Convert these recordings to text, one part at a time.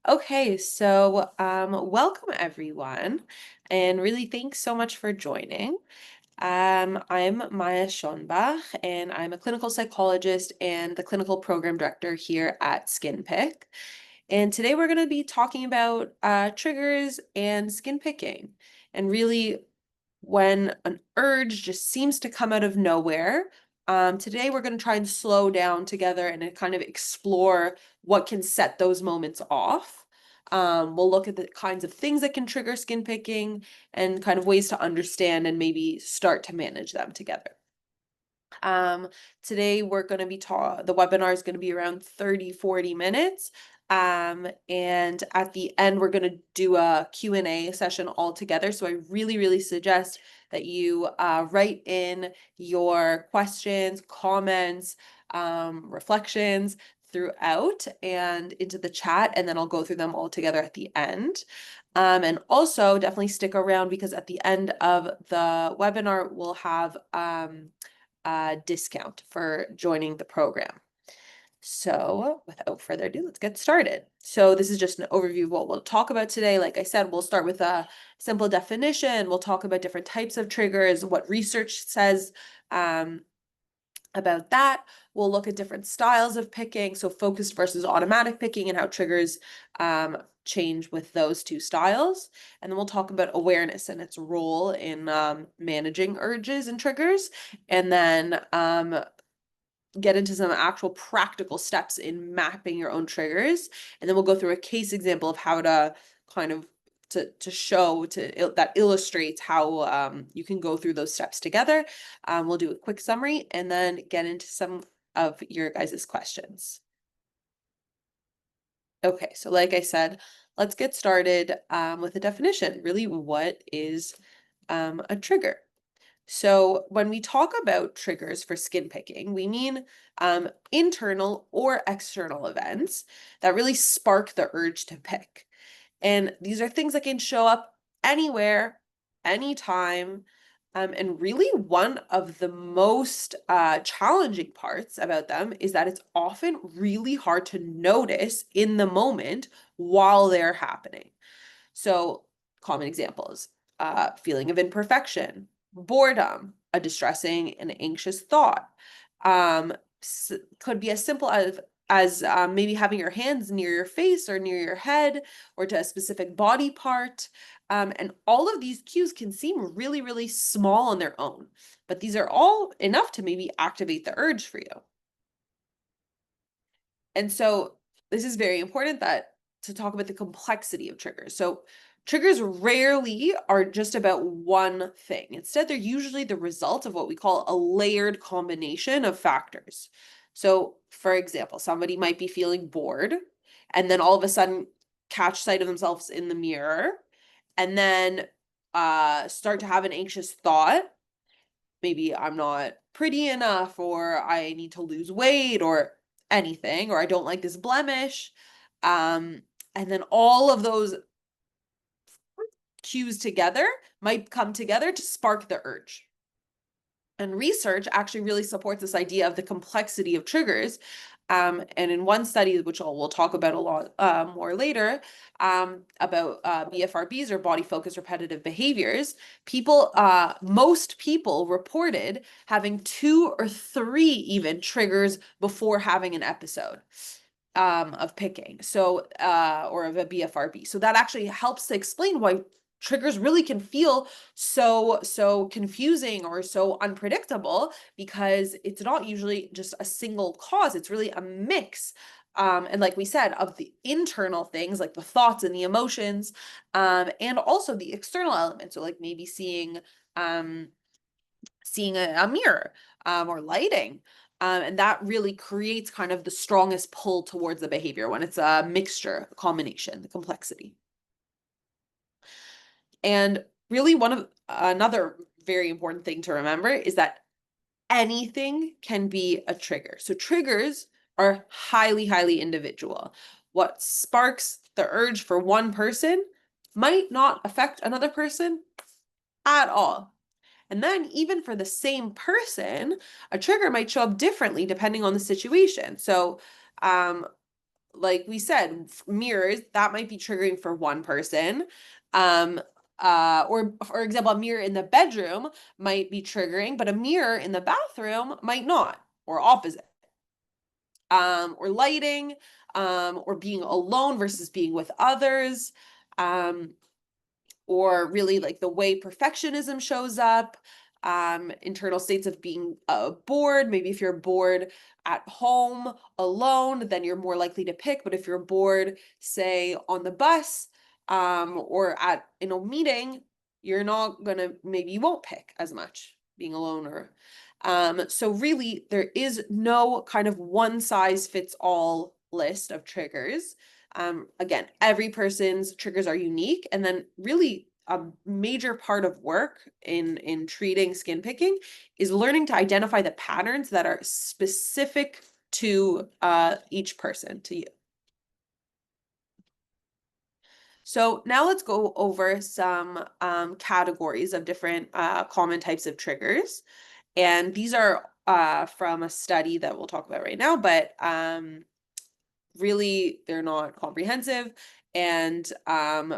Okay, so welcome everyone, and really thanks so much for joining. I'm Maya Schonbach, and I'm a clinical psychologist and the clinical program director here at SkinPick. And today we're going to be talking about triggers and skin picking, and really when an urge just seems to come out of nowhere. Today we're going to try and slow down together and kind of explore what can set those moments off. We'll look at the kinds of things that can trigger skin picking and kind of ways to understand and maybe start to manage them together. Um, Today we're going to be the webinar is going to be around 30-40 minutes. And at the end, we're going to do a Q&A session all together. So I really suggest that you write in your questions, comments, reflections throughout and into the chat, and then I'll go through them all together at the end. And also definitely stick around because at the end of the webinar, we'll have discount for joining the program. So without further ado, let's get started. So this is just an overview of what we'll talk about today. Like I said, we'll start with a simple definition. We'll talk about different types of triggers, what research says about that. We'll look at different styles of picking, so focused versus automatic picking and how triggers change with those two styles. And then we'll talk about awareness and its role in managing urges and triggers. And then get into some actual practical steps in mapping your own triggers. And then we'll go through a case example of how to kind of show that illustrates how you can go through those steps together. We'll do a quick summary and then get into some of your guys' questions. Okay, so like I said, let's get started with a definition. Really, what is a trigger? So when we talk about triggers for skin picking, we mean internal or external events that really spark the urge to pick. And these are things that can show up anywhere, anytime. And really, one of the most challenging parts about them is that it's often really hard to notice in the moment while they're happening. So, common examples feeling of imperfection, boredom, a distressing and anxious thought. Um, could be as simple as maybe having your hands near your face or near your head or to a specific body part. And all of these cues can seem really small on their own, but these are all enough to maybe activate the urge for you. And so this is very important that to talk about the complexity of triggers. So triggers rarely are just about one thing. Instead, they're usually the result of what we call a layered combination of factors. So, for example, somebody might be feeling bored and then all of a sudden catch sight of themselves in the mirror and then start to have an anxious thought. Maybe I'm not pretty enough, or I need to lose weight, or anything, or I don't like this blemish. And then all of those cues together might come together to spark the urge. And research actually really supports this idea of the complexity of triggers. And in one study, which we'll talk about a lot more later, about BFRBs or body focused repetitive behaviors, most people reported having 2 or 3 even triggers before having an episode of picking, so or of a BFRB. So that actually helps to explain why triggers really can feel so confusing or so unpredictable, because it's not usually just a single cause. It's really a mix. And like we said, of the internal things like the thoughts and the emotions, and also the external elements. So like maybe seeing a mirror or lighting. And that really creates kind of the strongest pull towards the behavior when it's a mixture, a combination, the complexity. And really another very important thing to remember is that anything can be a trigger. So triggers are highly individual. What sparks the urge for one person might not affect another person at all. And then even for the same person, a trigger might show up differently depending on the situation. So like we said, mirrors, that might be triggering for one person. Or for example, a mirror in the bedroom might be triggering, but a mirror in the bathroom might not, or opposite. Or lighting, or being alone versus being with others. Um, or really like the way perfectionism shows up, internal states of being bored. Maybe if you're bored at home alone, then you're more likely to pick. But if you're bored, say on the bus, or at in a meeting, you're not gonna, maybe you won't pick as much being alone. Or so really there is no kind of one size fits all list of triggers. Again, every person's triggers are unique, and then really a major part of work in treating skin picking is learning to identify the patterns that are specific to each person, to you. So now let's go over some categories of different common types of triggers. And these are from a study that we'll talk about right now, but really they're not comprehensive. And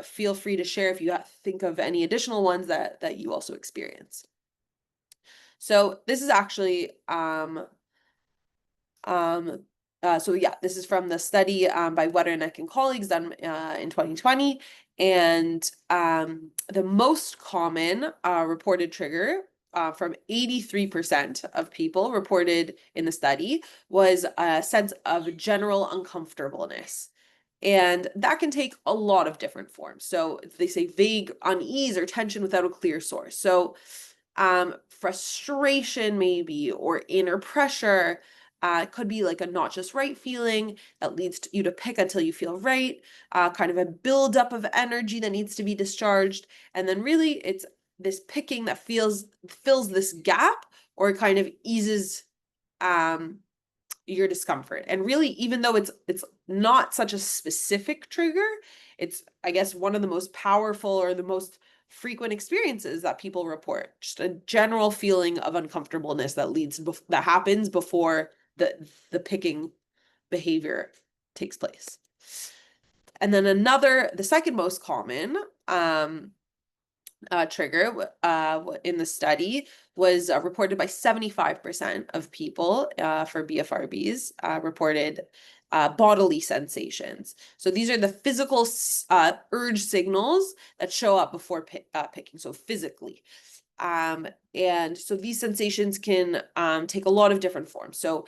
feel free to share if you think of any additional ones that you also experience. So this is actually so yeah, this is from the study by Wetterneck and colleagues done in 2020. And the most common reported trigger from 83% of people reported in the study was a sense of general uncomfortableness. And that can take a lot of different forms. So they say vague unease or tension without a clear source. So frustration maybe, or inner pressure. It could be like a not just right feeling that leads you to pick until you feel right, kind of a buildup of energy that needs to be discharged. And then really it's this picking that fills this gap, or kind of eases your discomfort. And really, even though it's not such a specific trigger, it's, I guess, one of the most powerful or the most frequent experiences that people report. Just a general feeling of uncomfortableness that happens before the picking behavior takes place. And then the second most common trigger in the study was reported by 75% of people for BFRBs reported bodily sensations. So these are the physical urge signals that show up before picking, so physically. And so these sensations can take a lot of different forms. So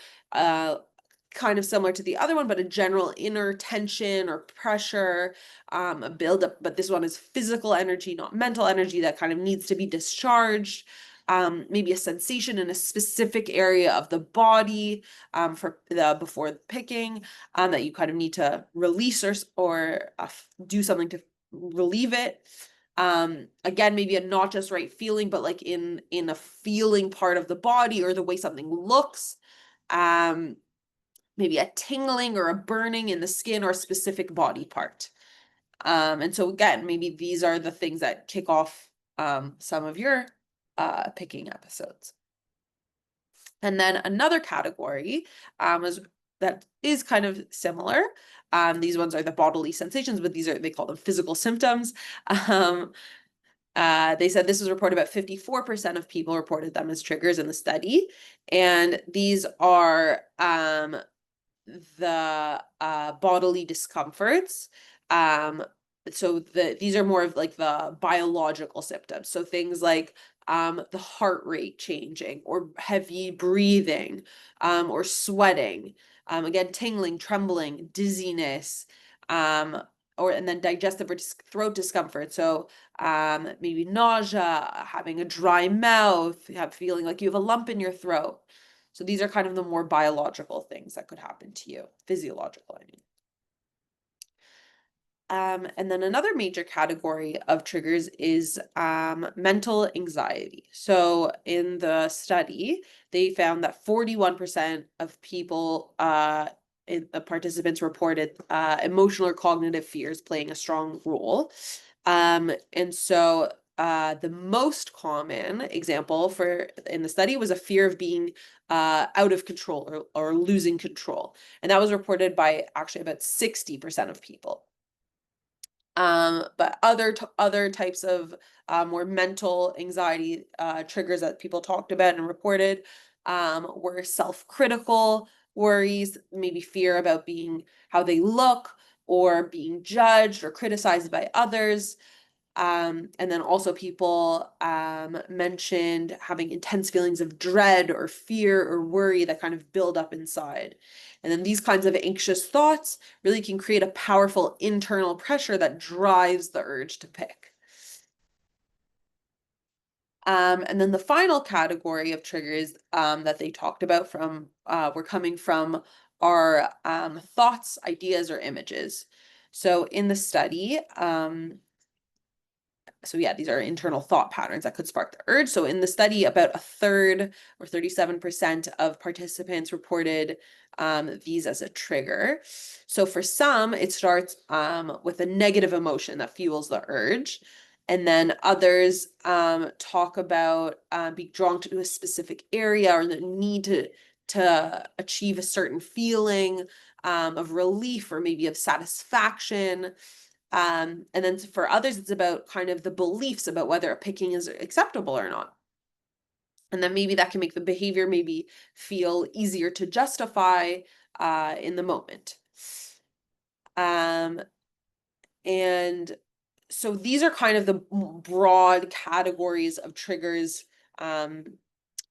kind of similar to the other one, but a general inner tension or pressure, a buildup. But this one is physical energy, not mental energy, that kind of needs to be discharged. Maybe a sensation in a specific area of the body before picking that you kind of need to release or do something to relieve it. Again, maybe a not just right feeling, but like in a feeling part of the body, or the way something looks. Maybe a tingling or a burning in the skin or a specific body part. And so again, maybe these are the things that kick off some of your picking episodes. And then another category that is kind of similar. These ones are the bodily sensations, but they call them physical symptoms. They said this was reported about 54% of people reported them as triggers in the study. And these are the bodily discomforts. So these are more of like the biological symptoms. So things like the heart rate changing, or heavy breathing, or sweating. Again, tingling, trembling, dizziness, and then digestive or throat discomfort. So maybe nausea, having a dry mouth, feeling like you have a lump in your throat. So these are kind of the more biological things that could happen to you, physiological, I mean. And then another major category of triggers is mental anxiety. So in the study, they found that 41% of people, the participants reported emotional or cognitive fears playing a strong role. And so the most common example for in the study was a fear of being out of control or losing control. And that was reported by actually about 60% of people. But other types of more mental anxiety triggers that people talked about and reported were self-critical worries, maybe fear about being how they look or being judged or criticized by others. And then also people mentioned having intense feelings of dread or fear or worry that kind of build up inside. And then these kinds of anxious thoughts really can create a powerful internal pressure that drives the urge to pick. And then the final category of triggers that they talked about were coming from our thoughts, ideas, or images. So in the study, so yeah, these are internal thought patterns that could spark the urge. So in the study, about a third or 37% of participants reported these as a trigger. So for some, it starts with a negative emotion that fuels the urge. And then others talk about being drawn to a specific area or the need to achieve a certain feeling of relief or maybe of satisfaction. And then for others, it's about kind of the beliefs about whether a picking is acceptable or not. And then maybe that can make the behavior maybe feel easier to justify in the moment. And so these are kind of the broad categories of triggers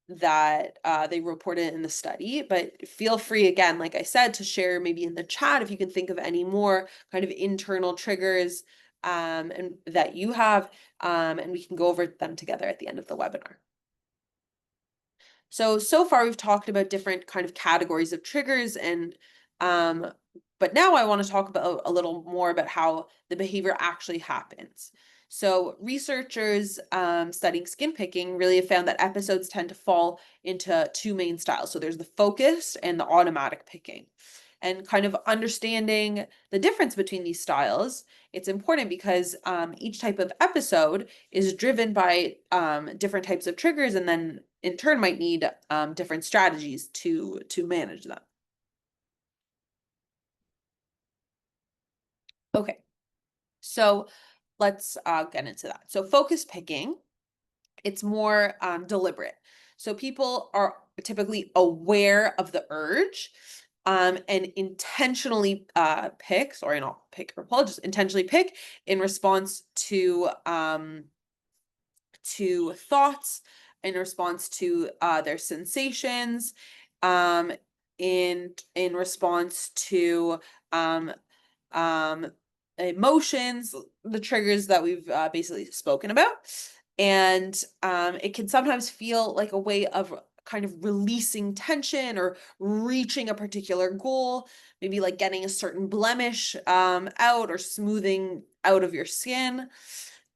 that they reported in the study, but feel free again, like I said, to share maybe in the chat if you can think of any more kind of internal triggers and that you have, and we can go over them together at the end of the webinar. So far we've talked about different kind of categories of triggers but now I want to talk about a little more about how the behavior actually happens. So researchers studying skin picking really have found that episodes tend to fall into two main styles. So there's the focused and the automatic picking. And kind of understanding the difference between these styles, it's important because each type of episode is driven by different types of triggers and then in turn might need different strategies to manage them. Okay, so let's get into that. So focus picking, it's more deliberate. So people are typically aware of the urge and intentionally pick, sorry, not pick or pull, just intentionally pick in response to thoughts, in response to their sensations, in response to um, um, emotions, the triggers that we've basically spoken about. And it can sometimes feel like a way of kind of releasing tension or reaching a particular goal, maybe like getting a certain blemish out or smoothing out of your skin.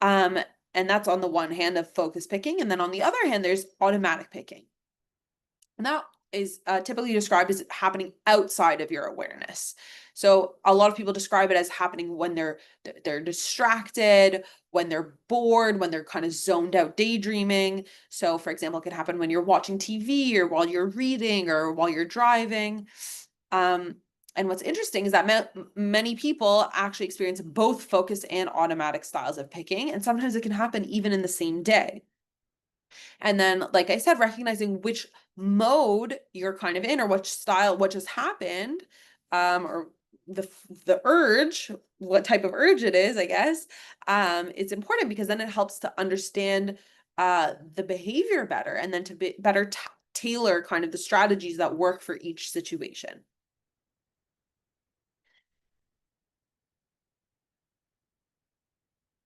Um, and that's on the one hand of focus picking. And then on the other hand, there's automatic picking. And that is typically described as happening outside of your awareness. So a lot of people describe it as happening when they're distracted, when they're bored, when they're kind of zoned out daydreaming. So for example, it can happen when you're watching TV or while you're reading or while you're driving. And what's interesting is that many people actually experience both focus and automatic styles of picking, and sometimes it can happen even in the same day. And then, like I said, recognizing which mode you're kind of in or which style, what just happened, or the urge, what type of urge it is, I guess, it's important because then it helps to understand the behavior better and then to better tailor kind of the strategies that work for each situation.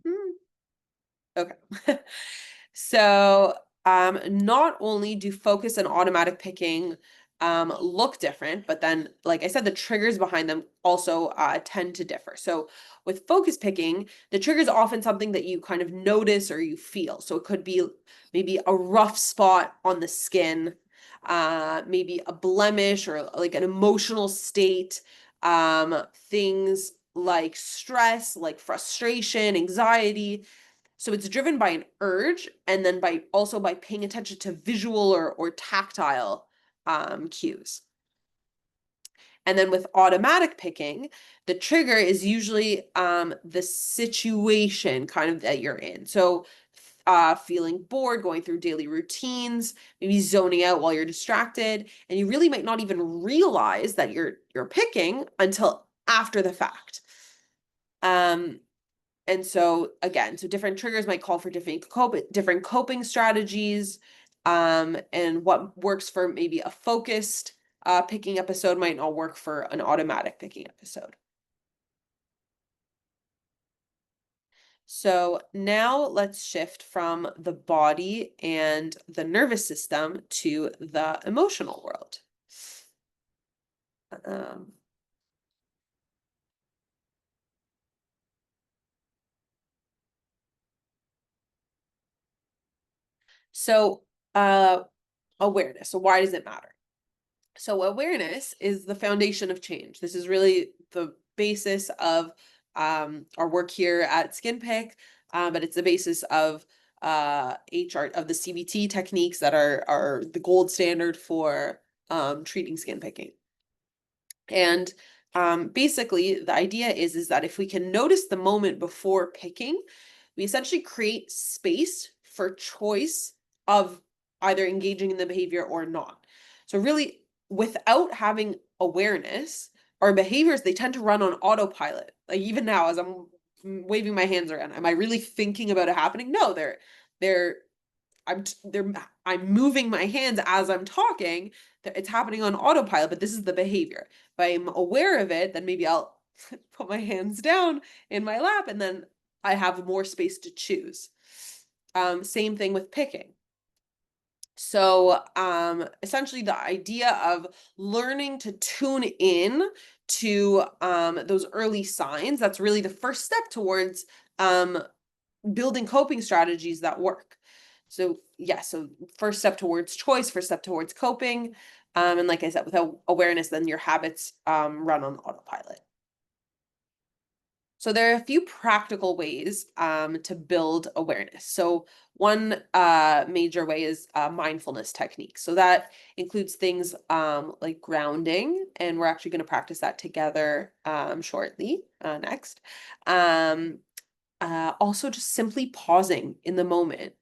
Hmm. Okay. So, not only do focus and automatic picking look different, but then, like I said, the triggers behind them also tend to differ. So, with focus picking, the trigger is often something that you kind of notice or you feel. So, it could be maybe a rough spot on the skin, maybe a blemish or like an emotional state, things like stress, like frustration, anxiety. So it's driven by an urge, and then by paying attention to visual or tactile cues. And then with automatic picking, the trigger is usually the situation kind of that you're in. So feeling bored, going through daily routines, maybe zoning out while you're distracted, and you really might not even realize that you're picking until after the fact. And so again, so different triggers might call for different coping strategies, and what works for maybe a focused picking episode might not work for an automatic picking episode. So now let's shift from the body and the nervous system to the emotional world. Um, so awareness. So why does it matter? So awareness is the foundation of change. This is really the basis of our work here at SkinPick, but it's the basis of HR of the CBT techniques that are the gold standard for treating skin picking. And basically, the idea is that if we can notice the moment before picking, we essentially create space for choice of either engaging in the behavior or not. So really, without having awareness, our behaviors, they tend to run on autopilot. Like even now, as I'm waving my hands around, am I really thinking about it happening? No, they're I'm moving my hands as I'm talking. It's happening on autopilot, but this is the behavior. If I'm aware of it, then maybe I'll put my hands down in my lap, and then I have more space to choose. Same thing with picking. So essentially the idea of learning to tune in to those early signs, that's really the first step towards building coping strategies that work. So yeah, so first step towards choice, first step towards coping. And like I said, without awareness, then your habits run on autopilot. So there are a few practical ways to build awareness. So one major way is mindfulness techniques. So that includes things like grounding, and we're actually going to practice that together shortly next. Also, just simply pausing in the moment,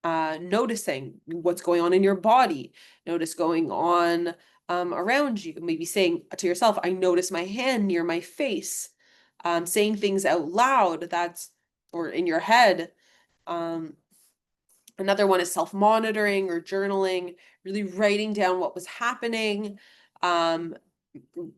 noticing what's going on in your body, notice going on around you, maybe saying to yourself, I notice my hand near my face, saying things out loud or in your head. Um, Another one is self-monitoring or journaling, really writing down what was happening, um,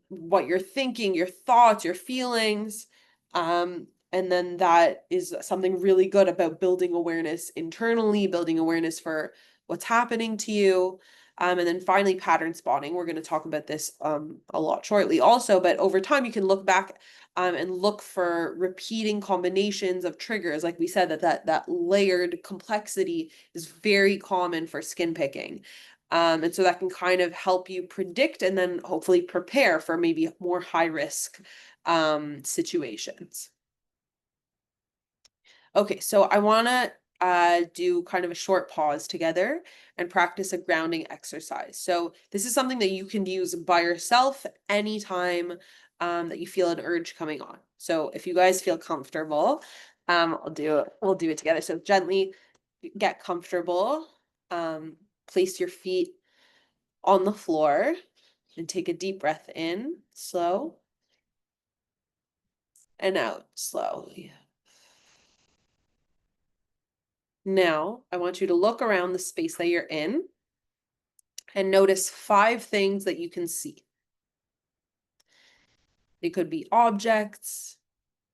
what you're thinking, your thoughts, your feelings. And then that is something really good about building awareness internally, building awareness for what's happening to you. And then finally, pattern spotting. We're going to talk about this a lot shortly also, but over time you can look back and look for repeating combinations of triggers. Like we said, that layered complexity is very common for skin picking. And so that can kind of help you predict and then hopefully prepare for maybe more high risk situations. Okay, so I want to do kind of a short pause together and practice a grounding exercise. So this is something that you can use by yourself anytime that you feel an urge coming on. So if you guys feel comfortable, we'll do it together. So gently get comfortable. Place your feet on the floor and take a deep breath in, slow, and out slowly. Now, I want you to look around the space that you're in and notice 5 things that you can see. They could be objects,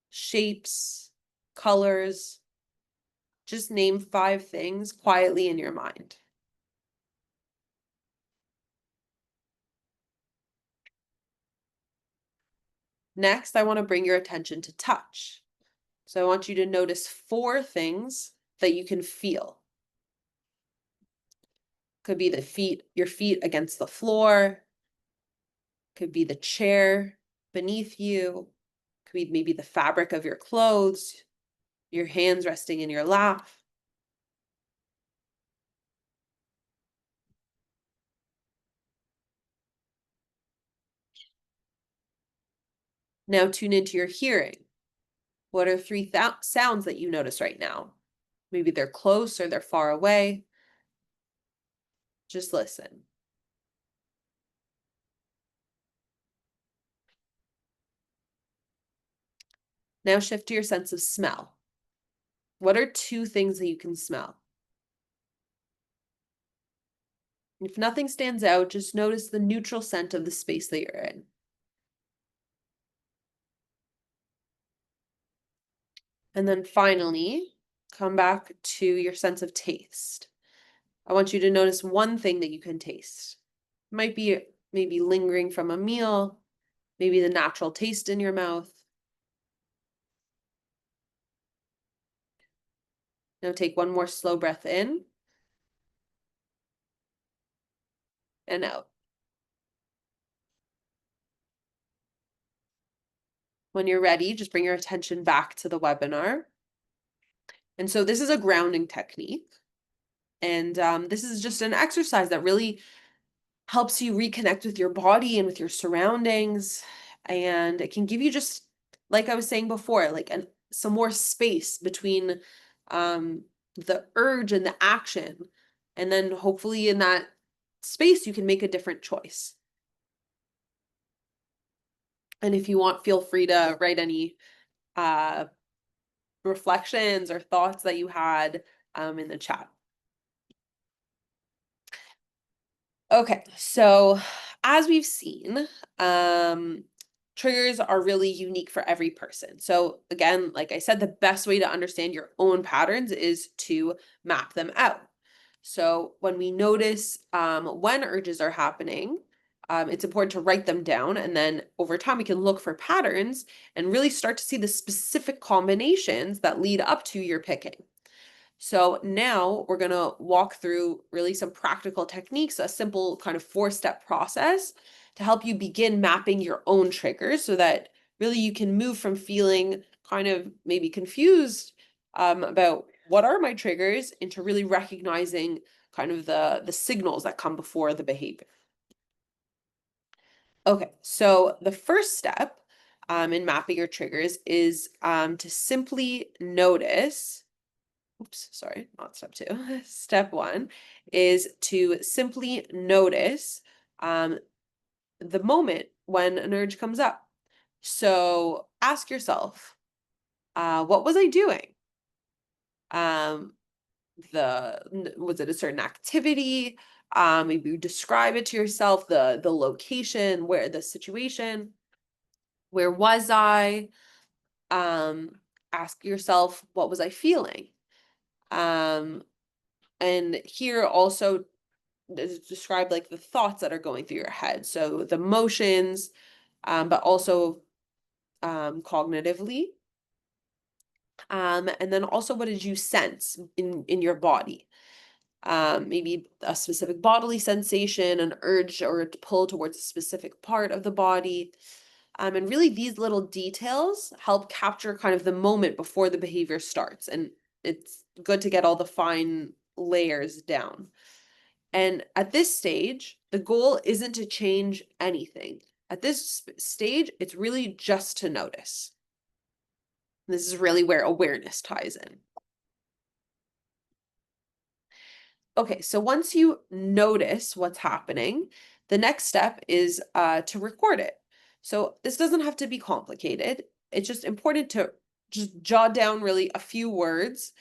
shapes, colors. Just name 5 things quietly in your mind. Next, I want to bring your attention to touch. So I want you to notice 4 things that you can feel. Could be your feet against the floor, could be the chair beneath you, could be maybe the fabric of your clothes, your hands resting in your lap. Now tune into your hearing. What are three sounds that you notice right now? Maybe they're close or they're far away. Just listen. Now shift to your sense of smell. What are two things that you can smell? If nothing stands out, just notice the neutral scent of the space that you're in. And then finally, come back to your sense of taste. I want you to notice one thing that you can taste. It might be maybe lingering from a meal, maybe the natural taste in your mouth. Now take one more slow breath in and out. When you're ready, just bring your attention back to the webinar. And so this is a grounding technique. And this is just an exercise that really helps you reconnect with your body and with your surroundings. And it can give you, just like I was saying before, like some more space between the urge and the action. And then hopefully in that space, you can make a different choice. And if you want, feel free to write any uh, reflections or thoughts that you had in the chat. Okay, so as we've seen, triggers are really unique for every person. So again, like I said, the best way to understand your own patterns is to map them out. So when we notice when urges are happening, it's important to write them down. And then over time, we can look for patterns and really start to see the specific combinations that lead up to your picking. So now we're going to walk through really some practical techniques, a simple kind of 4-step process to help you begin mapping your own triggers so that really you can move from feeling kind of maybe confused about what are my triggers into really recognizing kind of the signals that come before the behavior. Okay, so the first step in mapping your triggers is to simply notice. Oops, sorry, not step 2. Step 1 is to simply notice the moment when an urge comes up. So ask yourself, what was I doing? Was it a certain activity? Maybe you describe it to yourself, the location, where the situation, where was I? Ask yourself, what was I feeling? And here also describe like the thoughts that are going through your head. So the emotions, but also cognitively. And then also, what did you sense in your body? Maybe a specific bodily sensation, an urge or a pull towards a specific part of the body. And really these little details help capture kind of the moment before the behavior starts. And it's good to get all the fine layers down. And at this stage, the goal isn't to change anything. At this stage, it's really just to notice. This is really where awareness ties in. Okay, so once you notice what's happening, the next step is to record it. So this doesn't have to be complicated. It's just important to just jot down really a few words.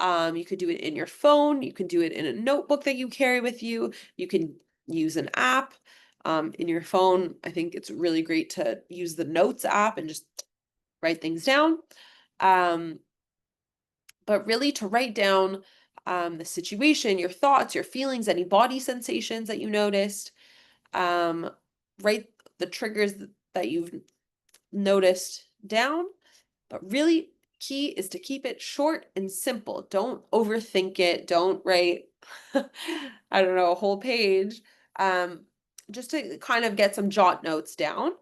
You could do it in your phone. You can do it in a notebook that you carry with you. You can use an app in your phone. I think it's really great to use the Notes app and just write things down. But really to write down the situation, your thoughts, your feelings, any body sensations that you noticed. Write the triggers that you've noticed down. But really, key is to keep it short and simple. Don't overthink it. Don't write, I don't know, a whole page. Just to kind of get some jot notes down.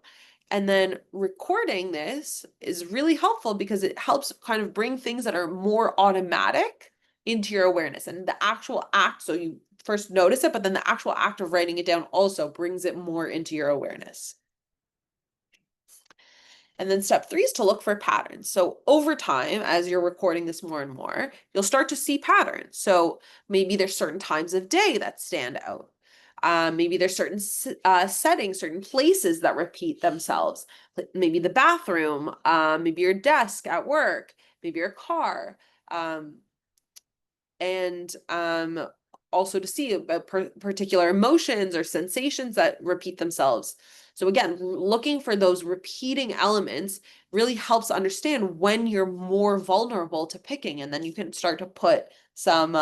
And then recording this is really helpful because it helps kind of bring things that are more automatic into your awareness. And the actual act, so you first notice it, but then the actual act of writing it down also brings it more into your awareness. And then step 3 is to look for patterns. So over time, as you're recording this more and more, you'll start to see patterns. So maybe there's certain times of day that stand out. Maybe there's certain settings, certain places that repeat themselves. Maybe the bathroom, maybe your desk at work, maybe your car. And also to see about particular emotions or sensations that repeat themselves. So again, looking for those repeating elements really helps understand when you're more vulnerable to picking, and then you can start to put some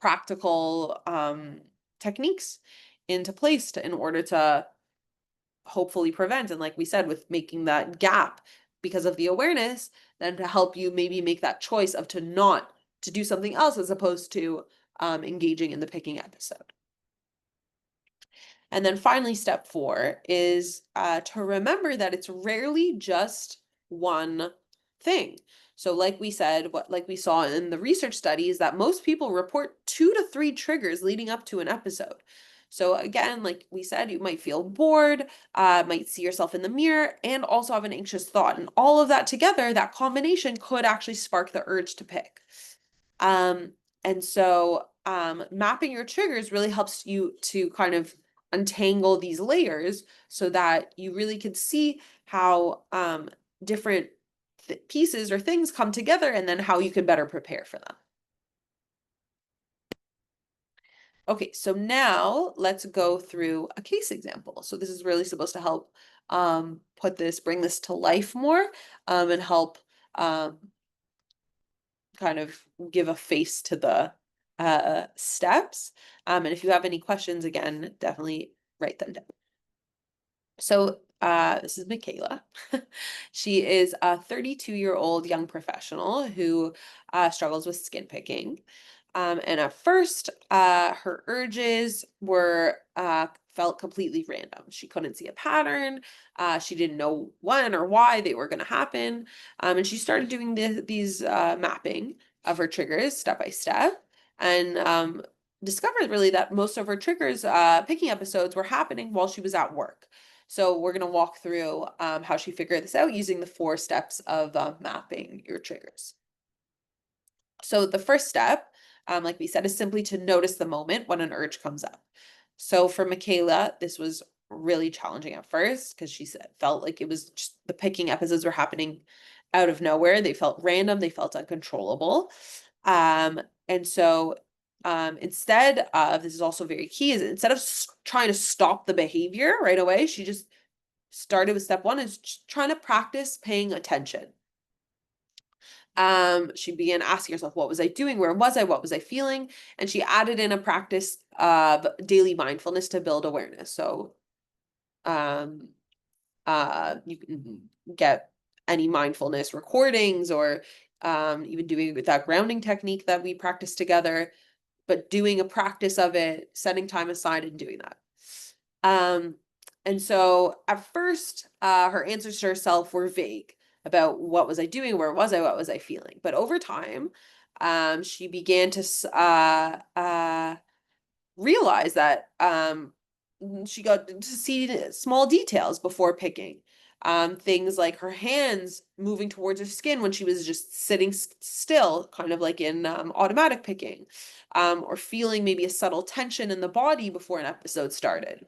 practical techniques into place in order to hopefully prevent, and like we said, with making that gap because of the awareness, then to help you maybe make that choice of to do something else as opposed to engaging in the picking episode. And then finally, step 4 is to remember that it's rarely just one thing. So like we said, like we saw in the research studies, that most people report 2 to 3 triggers leading up to an episode. So again, like we said, you might feel bored, might see yourself in the mirror, and also have an anxious thought. And all of that together, that combination could actually spark the urge to pick. Um, and so mapping your triggers really helps you to kind of untangle these layers so that you really can see how different pieces or things come together, and then how you can better prepare for them. Okay, so now let's go through a case example. So this is really supposed to help bring this to life more, and help um, kind of give a face to the steps. And if you have any questions, again, definitely write them down. So this is Michaela. She is a 32-year-old young professional who struggles with skin picking. And at first, her urges felt completely random. She couldn't see a pattern. She didn't know when or why they were going to happen. And she started doing these mapping of her triggers step by step, and discovered really that most of her triggers, picking episodes, were happening while she was at work. So we're going to walk through how she figured this out using the 4 steps of mapping your triggers. So the first step, like we said, is simply to notice the moment when an urge comes up. So for Michaela, this was really challenging at first because felt like it was just the picking episodes were happening out of nowhere. They felt random, they felt uncontrollable. And so instead of, this is also very key, is instead of trying to stop the behavior right away, she just started with step 1, is trying to practice paying attention. She began asking herself, what was I doing? Where was I? What was I feeling? And she added in a practice of daily mindfulness to build awareness. So um, you can get any mindfulness recordings, or even doing with that grounding technique that we practice together, but doing a practice of it, setting time aside and doing that. And so at first, her answers to herself were vague about what was I doing, where was I, what was I feeling. But over time, she began to realize that she got to see small details before picking. Things like her hands moving towards her skin when she was just sitting still, kind of like in automatic picking, or feeling maybe a subtle tension in the body before an episode started.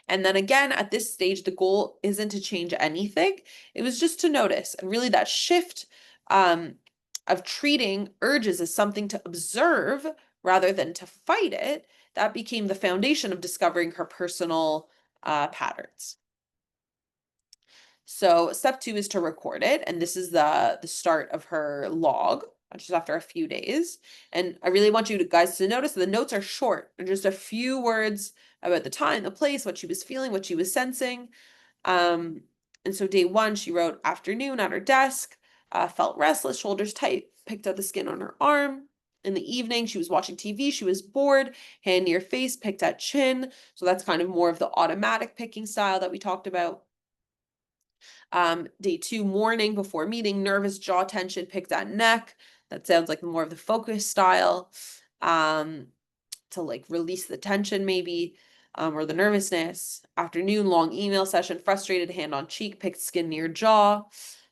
And then again, at this stage, the goal isn't to change anything. It was just to notice. And really that shift of treating urges as something to observe rather than to fight it, that became the foundation of discovering her personal patterns. So step 2 is to record it. And this is the start of her log, just after a few days. And I really want you guys to notice that the notes are short and just a few words about the time, the place, what she was feeling, what she was sensing. And so day 1, she wrote afternoon at her desk, felt restless, shoulders tight, picked up the skin on her arm. In the evening, she was watching TV, she was bored, hand near face, picked at chin. So that's kind of more of the automatic picking style that we talked about. Day 2, morning before meeting, nervous jaw tension, picked at neck. That sounds like more of the focus style. To like release the tension maybe, or the nervousness. Afternoon, long email session, frustrated, hand on cheek, picked skin near jaw.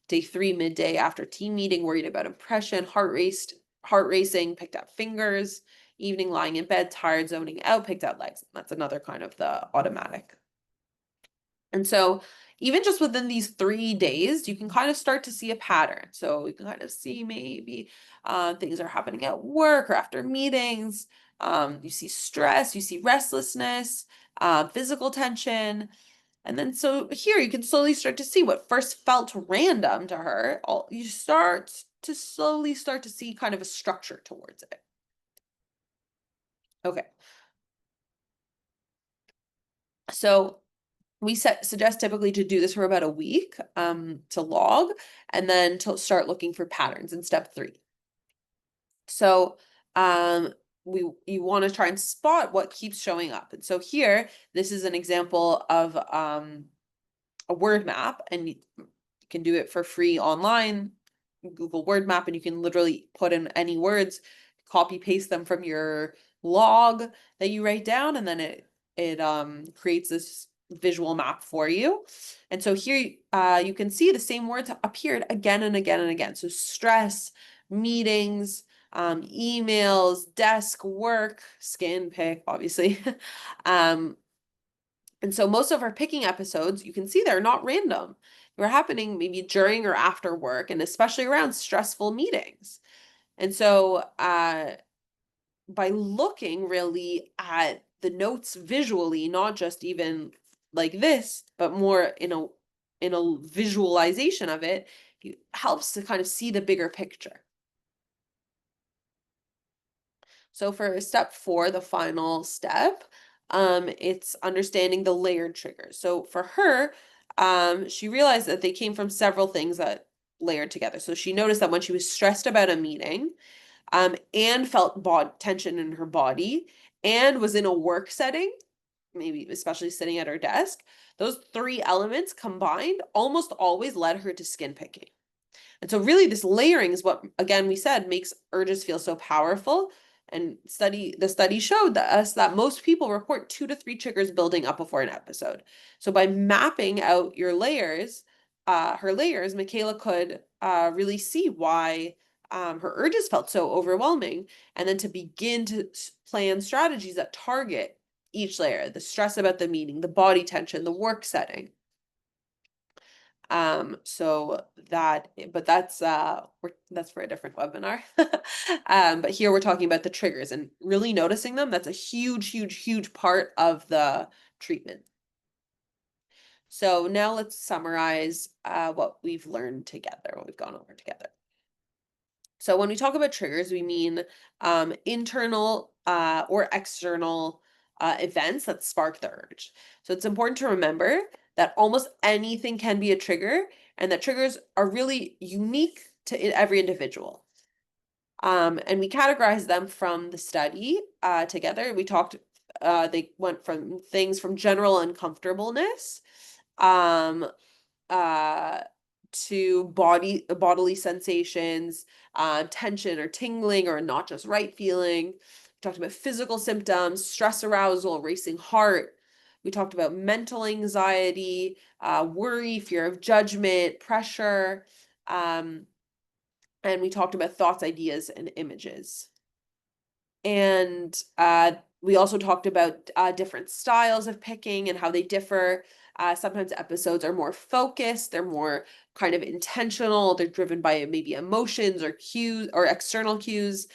Day 3, midday after team meeting, worried about impression, heart racing, picked at fingers. Evening, lying in bed, tired, zoning out, picked at legs. That's another kind of the automatic. And so even just within these 3 days, you can kind of start to see a pattern. So you can kind of see maybe things are happening at work or after meetings. You see stress, you see restlessness, physical tension. And then so here you can slowly start to see what first felt random to her. You start to slowly start to see kind of a structure towards it. Okay. So we suggest typically to do this for about a week, to log, and then to start looking for patterns in step 3. So um, you want to try and spot what keeps showing up. And so here, this is an example of a word map, and you can do it for free online. Google word map, and you can literally put in any words, copy paste them from your log that you write down, and then it creates this visual map for you. And so here you can see the same words appeared again and again and again. So stress, meetings, emails, desk, work, skin pick, obviously. um, and so most of our picking episodes, you can see they're not random. They're happening maybe during or after work, and especially around stressful meetings. And so by looking really at the notes visually, not just even like this, but more in a visualization of it, it helps to kind of see the bigger picture. So for step 4, the final step, it's understanding the layered triggers. So for her, she realized that they came from several things that layered together. So she noticed that when she was stressed about a meeting, and felt tension in her body, and was in a work setting, maybe especially sitting at her desk, those 3 elements combined almost always led her to skin picking. And so really this layering is what, again, we said makes urges feel so powerful. And the study showed that most people report 2 to 3 triggers building up before an episode. So by mapping out your layers, her layers, Michaela could really see why her urges felt so overwhelming, and then to begin to plan strategies that target each layer: the stress about the meeting, the body tension, the work setting. So but that's for a different webinar. But here we're talking about the triggers and really noticing them. That's a huge, huge, huge part of the treatment. So now let's summarize what we've learned together, what we've gone over together. So when we talk about triggers, we mean internal or external events that spark the urge. So it's important to remember that almost anything can be a trigger, and that triggers are really unique to every individual. And we categorize them from the study together. They went from things from general uncomfortableness, um, uh, to bodily sensations, tension or tingling or not just right feeling. We talked about physical symptoms, stress arousal, racing heart. We talked about mental anxiety, worry, fear of judgment, pressure, and we talked about thoughts, ideas, and images. And we also talked about different styles of picking and how they differ. Sometimes episodes are more focused, they're more kind of intentional, they're driven by maybe emotions or cues or external cues.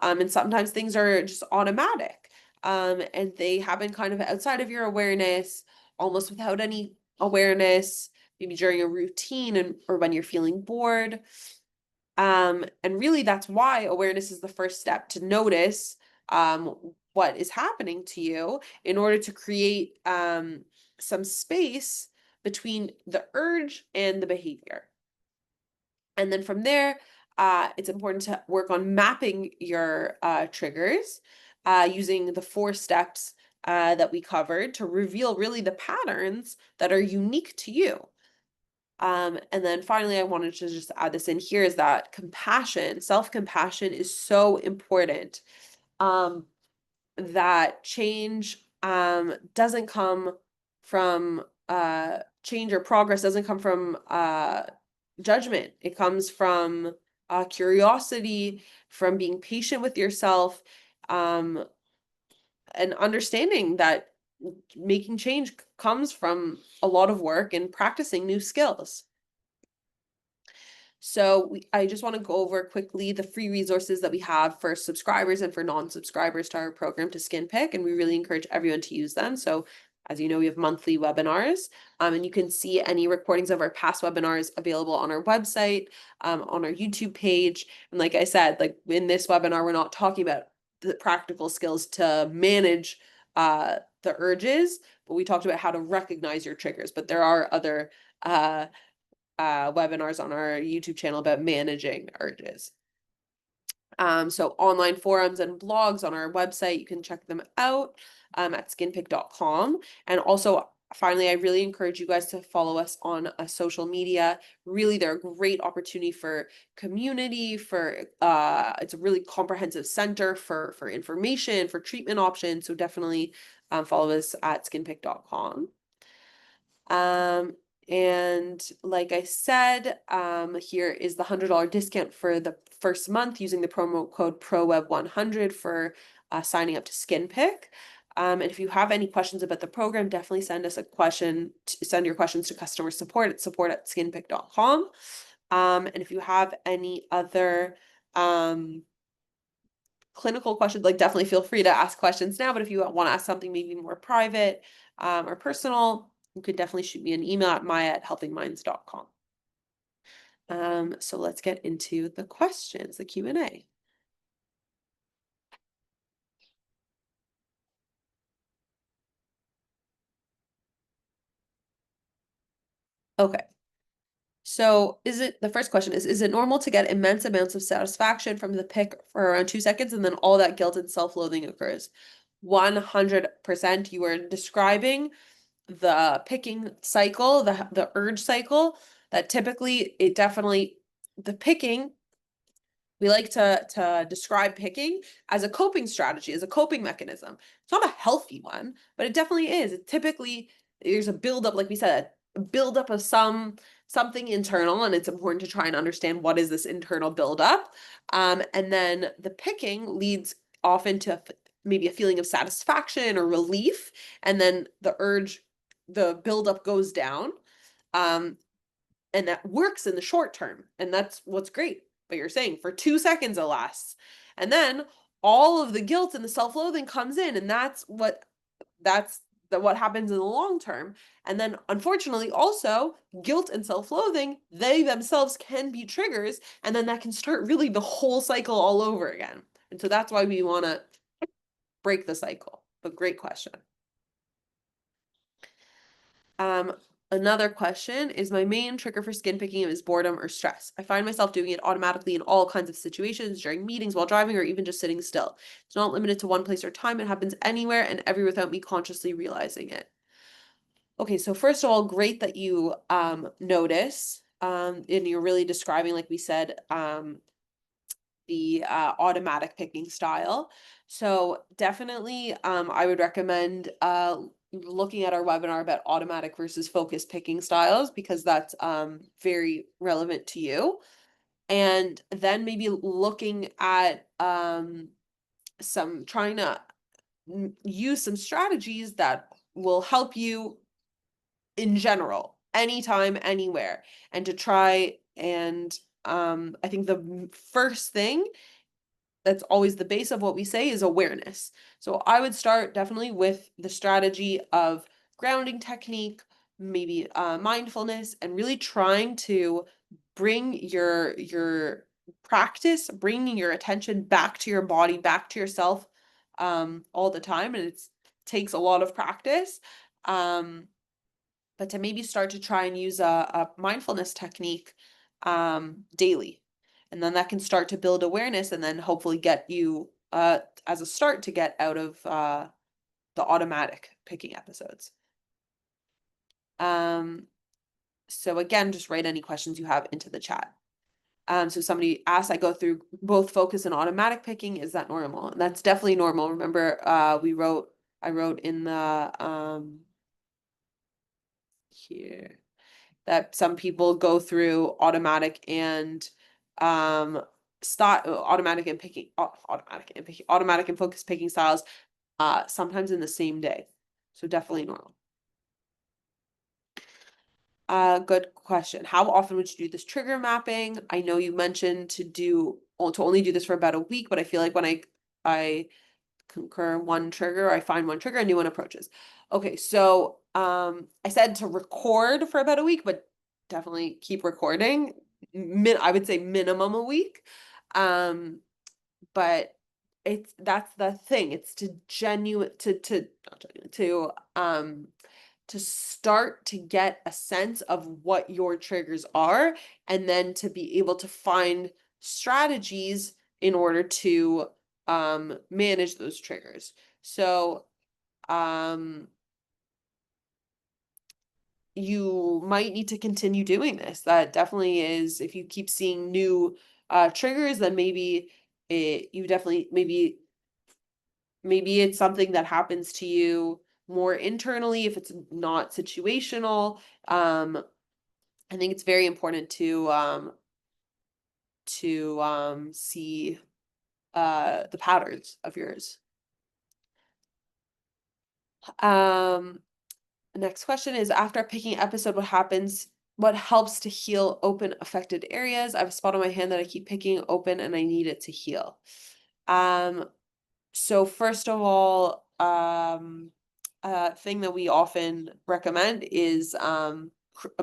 And sometimes things are just automatic. And they happen kind of outside of your awareness, almost without any awareness, maybe during a routine or when you're feeling bored. And really that's why awareness is the first step to notice what is happening to you in order to create some space between the urge and the behavior. And then from there, it's important to work on mapping your triggers using the 4 steps that we covered to reveal really the patterns that are unique to you. And then finally, I wanted to just add this in here is that compassion, self-compassion is so important. Um, that change doesn't come from change or progress doesn't come from judgment. It comes from curiosity, from being patient with yourself, um, and understanding that making change comes from a lot of work and practicing new skills. So I just want to go over quickly the free resources that we have for subscribers and for non-subscribers to our program to SkinPick, and we really encourage everyone to use them. So as you know, we have monthly webinars, and you can see any recordings of our past webinars available on our website, on our YouTube page. And like I said, like in this webinar, we're not talking about the practical skills to manage the urges, but we talked about how to recognize your triggers. But there are other webinars on our YouTube channel about managing urges. So online forums and blogs on our website, you can check them out at skinpick.com. And also, finally, I really encourage you guys to follow us on social media. Really, they're a great opportunity for community, for it's a really comprehensive center for information, for treatment options. So definitely follow us at skinpick.com. And like I said, here is the $100 discount for the first month using the promo code PROWEB100 for signing up to SkinPick. And if you have any questions about the program, definitely send us a question. Send your questions to customer support at skinpick.com. And if you have any other clinical questions, like definitely feel free to ask questions now. But if you want to ask something maybe more private or personal, you could definitely shoot me an email at maya@healthingminds.com. So let's get into the questions, the Q&A. Okay. So the first question is it normal to get immense amounts of satisfaction from the pick for around 2 seconds and then all that guilt and self-loathing occurs? 100%. You are describing the picking cycle, the urge cycle, that typically the picking, we like to describe picking as a coping strategy, as a coping mechanism. It's not a healthy one, but it definitely is. It typically there's a buildup, like we said, a buildup of something internal, and it's important to try and understand what is this internal buildup. And then the picking leads often to maybe a feeling of satisfaction or relief, and then the buildup goes down. And that works in the short term, and that's what's great. But you're saying for 2 seconds it lasts, and then all of the guilt and the self-loathing comes in, and that's what happens in the long term. And then unfortunately also guilt and self-loathing, they themselves can be triggers, and then that can start really the whole cycle all over again. And so that's why we want to break the cycle. But great question. Another question is my main trigger for skin picking is boredom or stress. I find myself doing it automatically in all kinds of situations, during meetings, while driving, or even just sitting still. It's not limited to one place or time. It happens anywhere and everywhere without me consciously realizing it. Okay, so first of all, great that you notice and you're really describing, like we said, the automatic picking style. So definitely I would recommend looking at our webinar about automatic versus focused picking styles, because that's very relevant to you. And then maybe looking at trying to use some strategies that will help you in general, anytime, anywhere, and to try and I think the first thing that's always the base of what we say is awareness. So I would start definitely with the strategy of grounding technique, maybe mindfulness, and really trying to bring your practice, bringing your attention back to your body, back to yourself all the time. And it takes a lot of practice. But to maybe start to try and use a mindfulness technique daily. And then that can start to build awareness and then hopefully get you as a start to get out of the automatic picking episodes. So again, just write any questions you have into the chat. So somebody asked, I go through both focus and automatic picking. Is that normal? And that's definitely normal. Remember, I wrote in the here that some people go through automatic and automatic and focus picking styles sometimes in the same day. So definitely normal. Good question. How often would you do this trigger mapping? I know you mentioned to only do this for about a week, but I feel like when I concur one trigger, I find one trigger, a new one approaches. Okay, so I said to record for about a week, but definitely keep recording. I would say minimum a week. But that's the thing. It's to genuine to not genuine to start to get a sense of what your triggers are and then to be able to find strategies in order to manage those triggers. So you might need to continue doing this. That definitely is, if you keep seeing new triggers, then maybe you definitely maybe it's something that happens to you more internally if it's not situational. I think it's very important to see the patterns of yours. Next question is, after a picking episode, what helps to heal open affected areas? I have a spot on my hand that I keep picking open and I need it to heal. So first of all, a thing that we often recommend is a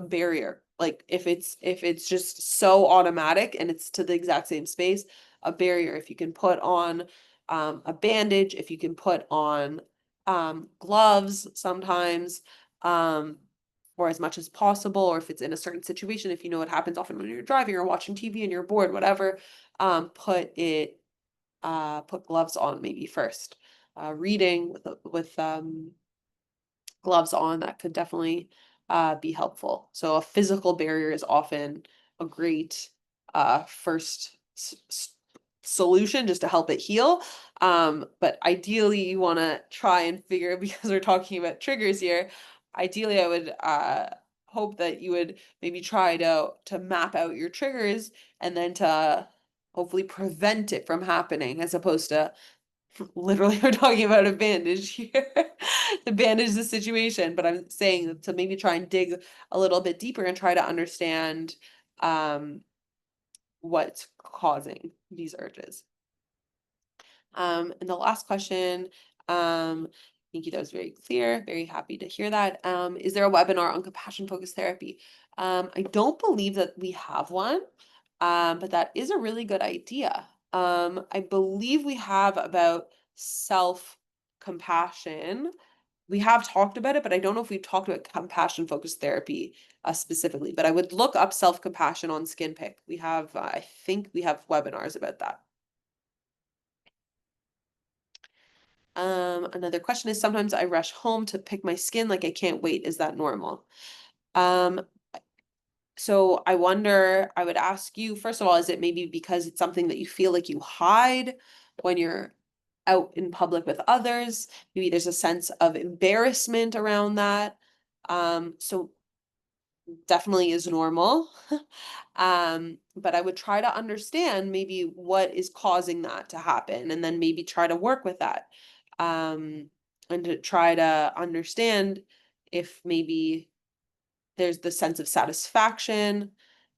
barrier. Like if it's just so automatic and it's to the exact same space, a barrier. If you can put on a bandage, if you can put on gloves sometimes, or as much as possible, or if it's in a certain situation, if you know what happens often when you're driving or watching TV and you're bored, whatever, put gloves on maybe first. Reading with gloves on, that could definitely be helpful. So a physical barrier is often a great first solution just to help it heal. But ideally you want to try and figure, because we're talking about triggers here, ideally I would hope that you would maybe try to map out your triggers and then to hopefully prevent it from happening, as opposed to literally we're talking about a bandage here to bandage the situation. But I'm saying to maybe try and dig a little bit deeper and try to understand what's causing these urges. And the last question, thank you, that was very clear. Very happy to hear that. Is there a webinar on compassion focused therapy? I don't believe that we have one, but that is a really good idea. I believe we have about self-compassion. We have talked about it, but I don't know if we've talked about compassion focused therapy specifically, but I would look up self-compassion on SkinPick. We have, I think we have webinars about that. Another question is, sometimes I rush home to pick my skin, like I can't wait. Is that normal? So I wonder, I would ask you, first of all, is it maybe because it's something that you feel like you hide when you're out in public with others? Maybe there's a sense of embarrassment around that. So definitely is normal. But I would try to understand maybe what is causing that to happen, and then maybe try to work with that. And to try to understand if maybe there's the sense of satisfaction.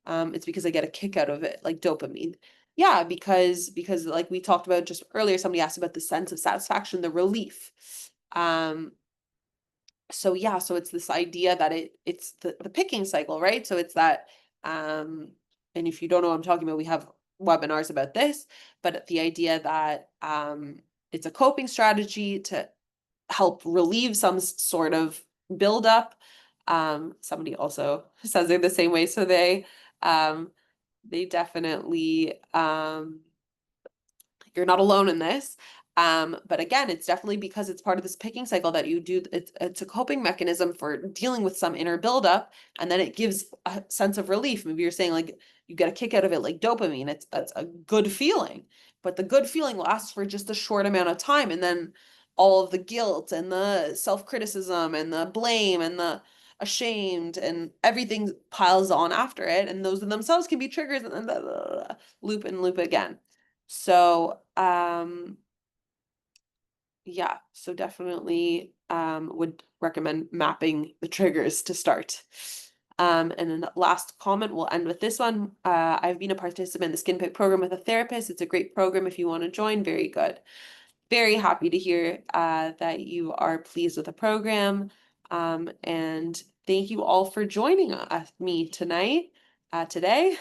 It's because I get a kick out of it, like dopamine. Yeah, because like we talked about just earlier, somebody asked about the sense of satisfaction, the relief. So yeah, so it's this idea that it's the picking cycle, right? So it's that, and if you don't know what I'm talking about, we have webinars about this, but the idea that it's a coping strategy to help relieve some sort of buildup. Somebody also says they're the same way. So they They definitely, you're not alone in this. But again, it's definitely because it's part of this picking cycle that you do. It's a coping mechanism for dealing with some inner buildup, and then it gives a sense of relief. Maybe you're saying like you get a kick out of it, like dopamine. It's a good feeling, but the good feeling lasts for just a short amount of time, and then all of the guilt and the self-criticism and the blame and the ashamed and everything piles on after it, and those in themselves can be triggers, and then blah, blah, blah, loop and loop again. So, yeah, so definitely would recommend mapping the triggers to start. And then the last comment, we'll end with this one. I've been a participant in the Skin Pick program with a therapist. It's a great program if you want to join. Very good. Very happy to hear that you are pleased with the program. And thank you all for joining me tonight, today.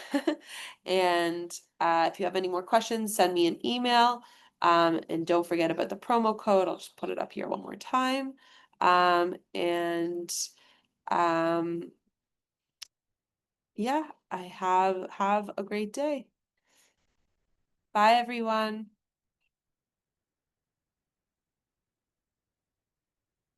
And if you have any more questions, send me an email. And don't forget about the promo code. I'll just put it up here one more time. And um, yeah, have a great day. Bye, everyone.